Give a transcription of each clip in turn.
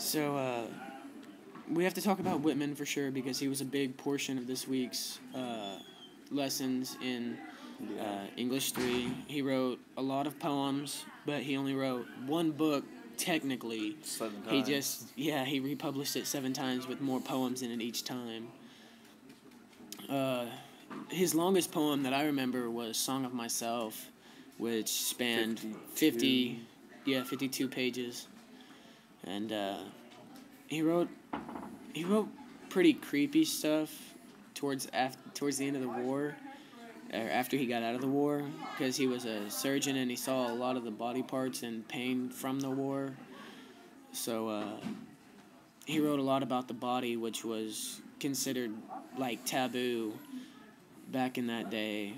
So, we have to talk about Whitman for sure because he was a big portion of this week's lessons in English 3. He wrote a lot of poems, but he only wrote one book technically. 7 times. He republished it 7 times with more poems in it each time. His longest poem that I remember was Song of Myself, which spanned 52 pages. And he wrote pretty creepy stuff towards the end of the war, or after he got out of the war, because he was a surgeon and he saw a lot of the body parts and pain from the war. So he wrote a lot about the body, which was considered like taboo back in that day.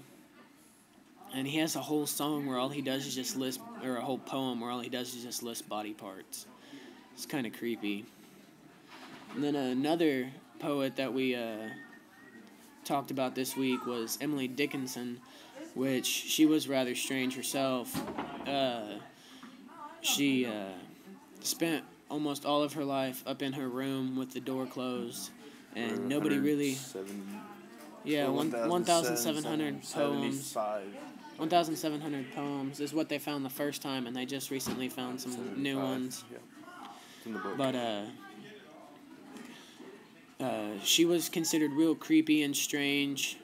And he has a whole song where all he does is just list, or a whole poem where all he does is just list body parts. It's kind of creepy. And then another poet that we talked about this week was Emily Dickinson, which she was rather strange herself. She spent almost all of her life up in her room with the door closed, and nobody really... 1,700 poems. 1,700 poems is what they found the first time, and they just recently found some new ones. Yeah. In the book. But she was considered real creepy and strange,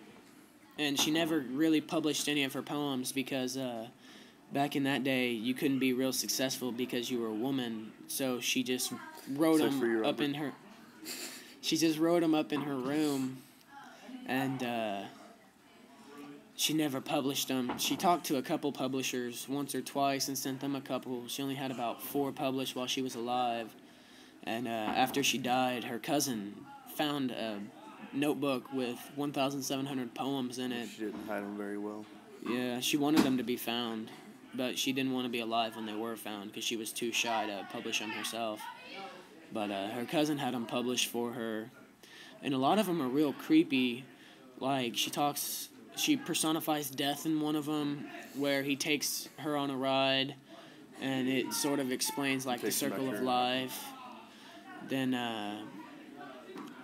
and she never really published any of her poems because back in that day you couldn't be real successful because you were a woman. So she just wrote them up in her. She just wrote them up in her room, and she never published them. She talked to a couple publishers once or twice and sent them a couple. She only had about 4 published while she was alive. And after she died, her cousin found a notebook with 1,700 poems in it. She didn't hide them very well. Yeah, she wanted them to be found, but she didn't want to be alive when they were found because she was too shy to publish them herself. But her cousin had them published for her. And a lot of them are real creepy. Like, she personifies death in one of them, where he takes her on a ride, and it sort of explains, like, the circle of life. Then,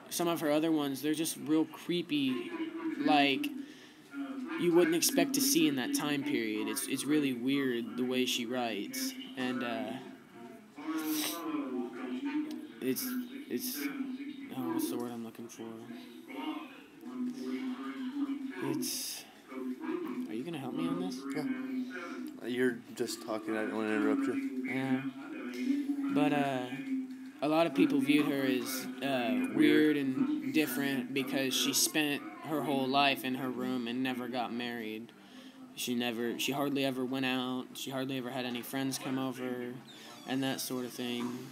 some of her other ones, they're just real creepy, like, you wouldn't expect to see in that time period. It's really weird the way she writes, and, what's the word I'm looking for? Are you going to help me on this? Yeah. You're just talking. I didn't want to interrupt you. Yeah. But a lot of people viewed her as weird and different because she spent her whole life in her room and never got married. She hardly ever went out. She hardly ever had any friends come over and that sort of thing.